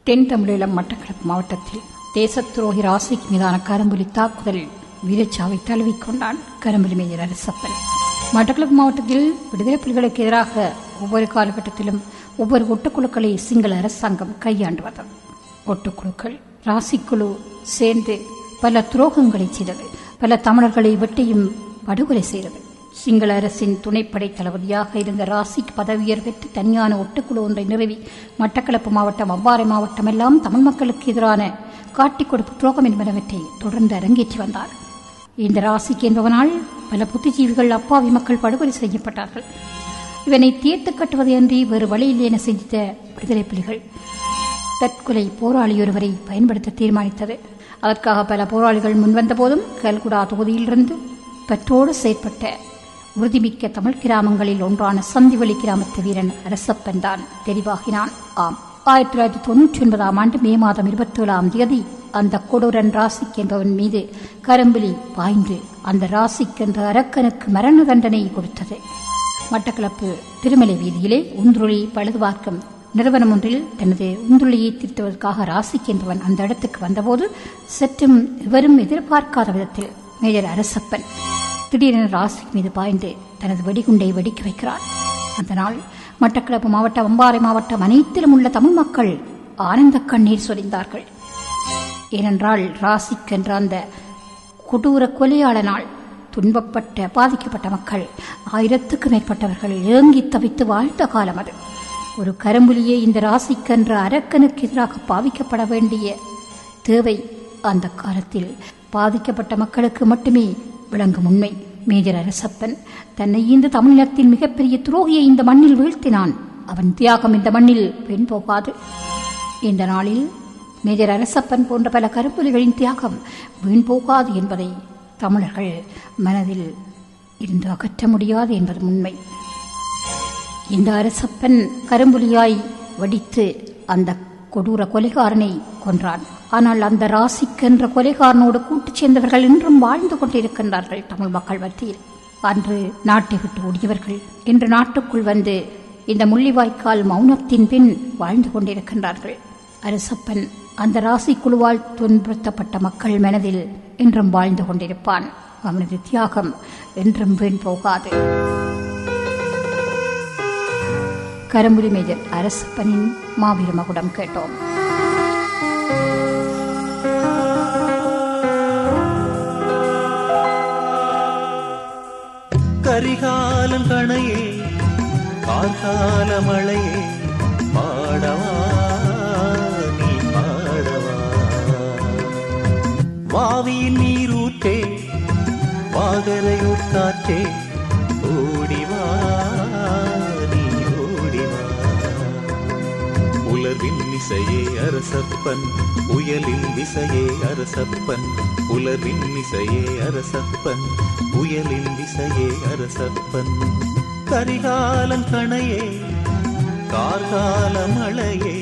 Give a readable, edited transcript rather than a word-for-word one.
தென் தமிழீழம் மட்டக்களப்பு மாவட்டத்தில் தேசத்துரோகி ராசிக்கு மீதான கரும்புலி தாக்குதலில் வீரச்சாவை தழுவிக்கொண்டான் கரும்புலி மேஜர் அரசப்பன். மட்டக்களப்பு மாவட்டத்தில் விடுதலை புலிகளுக்கு எதிராக ஒவ்வொரு காலகட்டத்திலும் ஒவ்வொரு ஒட்டுக்குழுக்களை சிங்கள அரசாங்கம் கையாண்டு வந்தது. ஒட்டுக்குழுக்கள் ராசிக்குழு சேர்ந்து பல துரோகங்களை செய்தது. பல தமிழர்களை வெட்டியும் படுகொலை செய்தது. சிங்கள அரசின் துணைப்படை தளபதியாக இருந்த ராசிக்கு பதவியர் பெற்று தனியான ஒட்டுக்குழு ஒன்றை நிறுவி மட்டக்களப்பு மாவட்டம், அவ்வாறை மாவட்டம் எல்லாம் தமிழ் மக்களுக்கு எதிரான காட்டிக் கொடுப்பு துரோகம் என்பனவற்றை தொடர்ந்து அரங்கேற்றி வந்தார். இந்த ராசிக்கு என்பவனால் பல புத்திஜீவிகள், அப்பாவி மக்கள் படுகொலை செய்யப்பட்டார்கள். இவனை தீர்த்து கட்டுவது அன்றி வேறு வழியில் என சிந்தித்த விடுதலை புலிகள் தற்கொலை போராளியொருவரை பயன்படுத்த தீர்மானித்தது. அதற்காக பல போராளிகள் முன்வந்த போதும் கல்குடா தொகுதியிலிருந்து பற்றோடு செயற்பட்ட உறுதிமிக்க தமிழ் கிராமங்களில் ஒன்றான சந்திவெளி கிராமத்து வீரன் அரசப்பன் தான் தெரிவாகினான். ஆம், 1999 ஆண்டு மே மாதம் 27 அந்த கொடூரன் ராசிக் என்பவன் மீது கரும்புலி பாய்ந்து அந்த ராசிக் என்ற அரக்கனுக்கு மரண தண்டனை கொடுத்தது. மட்டக்களப்பு திருமலை வீதியிலே உந்துருளி பழுதுபார்க்கும் நிறுவனம் ஒன்றில் தனது உந்துருளியை திருத்துவதற்காக ராசிக் என்பவன் அந்த இடத்துக்கு வந்தபோது சற்றும் எவரும் எதிர்பார்க்காத விதத்தில் மேஜர் அரசப்பன் திடீரென ராசிக் மீது பாய்ந்து தனது வெடிகுண்டை வெடிக்க வைக்கிறார். அந்த நாள் மட்டக்களப்பு மாவட்டம், அம்பாறை மாவட்டம் அனைத்திலும் உள்ள தமிழ் மக்கள் ஆனந்த கண்ணீர் சொரிந்தார்கள். ஏனென்றால் ராசிக் என்ற அந்த கொடூர கொலையாளனால் துன்பப்பட்ட, பாதிக்கப்பட்ட மக்கள் 1000க்கும் மேற்பட்டவர்கள் ஏங்கி தவித்து வாழ்ந்த காலம் அது. ஒரு கரும்புலியே இந்த ராசிக் என்ற அரக்கனுக்கு எதிராக பாவிக்கப்பட வேண்டிய தேவை அந்த காலத்தில் பாதிக்கப்பட்ட மக்களுக்கு மட்டுமே விளங்கும் உண்மை. மேஜர் அரசப்பன் தன்னை இந்த தமிழகத்தின் மிகப்பெரிய துரோகியை இந்த மண்ணில் வீழ்த்தினான். அவன் தியாகம் இந்த மண்ணில் பெண் போகாது. இந்த நாளில் மேஜர் அரசப்பன் போன்ற பல கரும்புலிகளின் தியாகம் வீண் போகாது என்பதை தமிழர்கள் மனதில் இருந்து அகற்ற முடியாது என்பது உண்மை. இந்த அரசப்பன் கரும்புலியாய் வடித்து அந்த கொடூர கொலைகாரனை கொன்றான். ஆனால் அந்த ராசிக் என்ற கொலைகாரனோடு கூட்டு சேர்ந்தவர்கள் இன்றும் வாழ்ந்து கொண்டிருக்கின்றார்கள் தமிழ் மக்கள் மத்தியில். அன்று நாட்டை விட்டு ஓடியவர்கள் இன்று நாட்டுக்குள் வந்து இந்த முள்ளிவாய்க்கால் மௌனத்தின் பின் வாழ்ந்து கொண்டிருக்கின்றார்கள். அரசப்பன் அந்த ராசி குழுவால் துன்புறுத்தப்பட்ட மக்கள் மனதில் என்றும் வாழ்ந்து கொண்டிருப்பான். அவனது தியாகம் என்றும் வீண் போகாது. கரும்புலி மேஜர் அரசப்பனின் மாபெரும் மகுடம் கேட்டோம். கரிகாலம் கணையே, கார்கால மழையே, பாடவா நீ பாடவா. வாவியின் நீரூற்றே, வாகரையூர் காற்றே, ஓடிவா நீ ஓடிவா. உலர்வின் இசையே அரசப்பன், புயலின் விசையே அரசப்பன். உலர்வின் இசையே அரசப்பன், புயலின் விசையே அரசப்பன். கரிகாலம் கணையே, கார்கால மழையே,